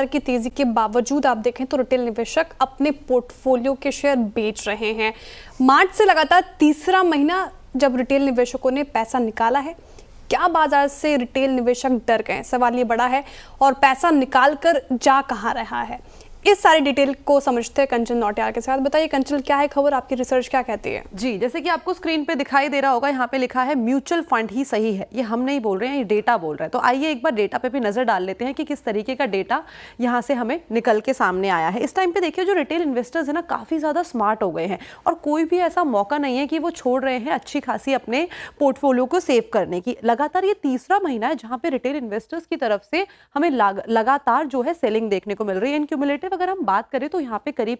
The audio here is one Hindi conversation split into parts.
की तेजी के बावजूद आप देखें तो रिटेल निवेशक अपने पोर्टफोलियो के शेयर बेच रहे हैं। मार्च से लगातार तीसरा महीना जब रिटेल निवेशकों ने पैसा निकाला है, क्या बाजार से रिटेल निवेशक डर गए? सवाल ये बड़ा है। और पैसा निकाल कर जा कहां रहा है, इस सारी डिटेल को समझते हैं कंचन नौटियाल के साथ। बताइए कंचन, क्या है खबर, आपकी रिसर्च क्या कहती है? जी, जैसे कि आपको स्क्रीन पे दिखाई दे रहा होगा, यहाँ पे लिखा है म्यूचुअल फंड ही सही है। ये हम नहीं बोल रहे हैं, ये डेटा बोल रहा है। तो आइए एक बार डेटा पे भी नजर डाल लेते हैं कि किस तरीके का डेटा यहाँ से हमें निकल के सामने आया है। इस टाइम पे देखिए, जो रिटेल इन्वेस्टर्स है ना, काफी ज्यादा स्मार्ट हो गए हैं और कोई भी ऐसा मौका नहीं है कि वो छोड़ रहे हैं अच्छी खासी अपने पोर्टफोलियो को सेव करने की। लगातार ये तीसरा महीना है जहाँ पे रिटेल इन्वेस्टर्स की तरफ से हमें लगातार जो है सेलिंग देखने को मिल रही है। इन क्यूमुलेटिव अगर हम बात करें तो यहाँ पे करीब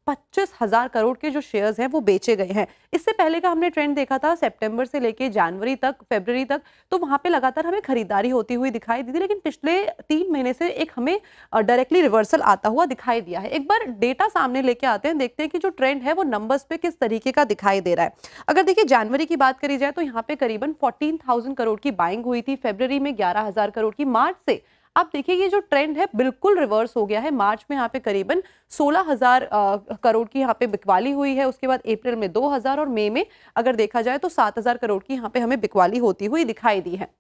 25,000 करोड़ के जो शेयर्स हैं वो बेचे गए हैं। इससे पहले का हमने ट्रेंड देखा था सितंबर से लेके जनवरी तक, फरवरी तक, तो वहां पे लगातार हमें खरीदारी होती हुई दिखाई दी थी। लेकिन पिछले 3 महीने से एक हमें डायरेक्टली रिवर्सल आता हुआ दिखाई दिया है। एक बार डेटा सामने लेके आते हैं, देखते हैं कि जो ट्रेंड है वो नंबर्स पे किस तरीके का दिखाई दे रहा है। अगर देखिए जनवरी की बात करी जाए तो यहाँ पे करीबन 14,000 करोड़ की बाइंग हुई थी, फरवरी में 11,000 करोड़ की। मार्च से आप देखिए ये जो ट्रेंड है बिल्कुल रिवर्स हो गया है। मार्च में यहाँ पे करीबन 16,000 करोड़ की यहाँ पे बिकवाली हुई है। उसके बाद अप्रैल में 2,000 और मई में अगर देखा जाए तो 7,000 करोड़ की यहाँ पे हमें बिकवाली होती हुई दिखाई दी है।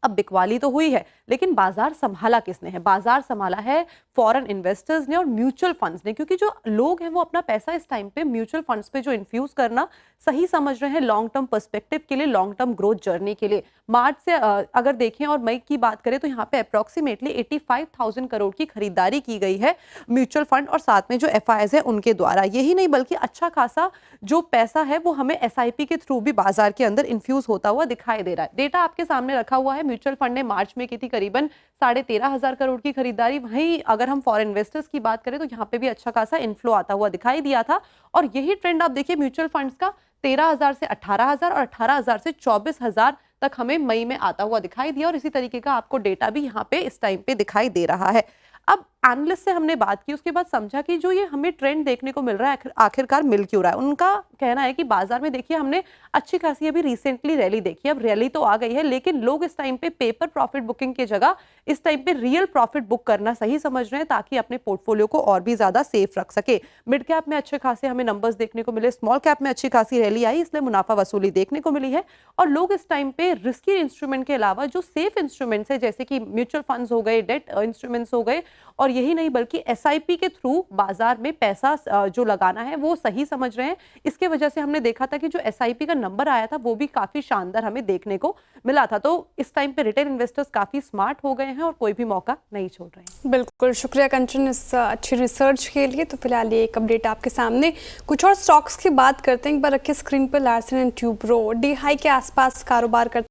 अब बिकवाली तो हुई है, लेकिन बाजार संभाला किसने है? बाजार संभाला है फॉरेन इन्वेस्टर्स ने और म्यूचुअल फंड्स ने, क्योंकि जो लोग हैं वो अपना पैसा इस टाइम पे म्यूचुअल फंड्स पे जो इन्फ्यूज करना सही समझ रहे हैं, लॉन्ग टर्म पर्सपेक्टिव के लिए, लॉन्ग टर्म ग्रोथ जर्नी के लिए। मार्च से अगर देखें और मई की बात करें तो यहाँ पे अप्रोक्सीमेटली 85,000 करोड़ की खरीदारी की गई है म्यूचुअल फंड और साथ में जो एफआईआईज है उनके द्वारा। यही नहीं बल्कि अच्छा खासा जो पैसा है वो हमें एसआईपी के थ्रू भी बाजार के अंदर इन्फ्यूज होता हुआ दिखाई दे रहा है। डेटा आपके सामने रखा हुआ है। म्यूचुअल फंड ने मार्च में की थी करीबन 13,500 करोड़ की खरीदारी। वहीं अगर हम फॉरेन इन्वेस्टर्स की बात करें तो यहाँ पे भी अच्छा खासा इन्फ्लो आता हुआ दिखाई दिया था। और यही ट्रेंड आप देखिए म्यूचुअल फंड्स का 13,000 से 18,000 और 18,000 से 24,000 तक हमें मई में आता हुआ दिखाई दिया। और इसी तरीके का आपको डेटा भी यहाँ पे इस टाइम पे दिखाई दे रहा है। अब एनालिस्ट से हमने बात की, उसके बाद समझा कि जो ये हमें ट्रेंड देखने को मिल रहा है आखिरकार मिल क्यों रहा है। उनका कहना है कि बाजार में देखिए हमने अच्छी खासी अभी रिसेंटली रैली देखी। अब रैली तो आ गई है, लेकिन लोग इस टाइम पे पेपर प्रॉफिट बुकिंग की जगह इस टाइम पे रियल प्रॉफिट बुक करना सही समझ रहे हैं, ताकि अपने पोर्टफोलियो को और भी ज्यादा सेफ रख सके। मिड कैप में अच्छे खासे हमें नंबर्स देखने को मिले, स्मॉल कैप में अच्छी खासी रैली आई, इसलिए मुनाफा वसूली देखने को मिली है। और लोग इस टाइम पे रिस्की इंस्ट्रूमेंट के अलावा जो सेफ इंस्ट्रूमेंट्स है, जैसे कि म्यूचुअल फंड्स हो गए, डेट इंस्ट्रूमेंट्स हो गए, और यही नहीं बल्कि एसआईपी के थ्रू बाजार में पैसा जो लगाना है वो सही समझ रहे हैं। इसके वजह से हमने देखा था कि जो एसआईपी का नंबर आया था वो भी काफी शानदार हमें देखने को मिला था। तो इस टाइम पे रिटेल इन्वेस्टर्स काफी स्मार्ट हो गए हैं और कोई भी मौका नहीं छोड़ रहे हैं। बिल्कुल, शुक्रिया कंचन इस अच्छी रिसर्च के लिए। तो फिलहाल ये एक अपडेट आपके सामने। कुछ और स्टॉक्स की बात करते हैं। एक बार रखिए स्क्रीन पर Larsen and Toubro D high के आसपास कारोबार करते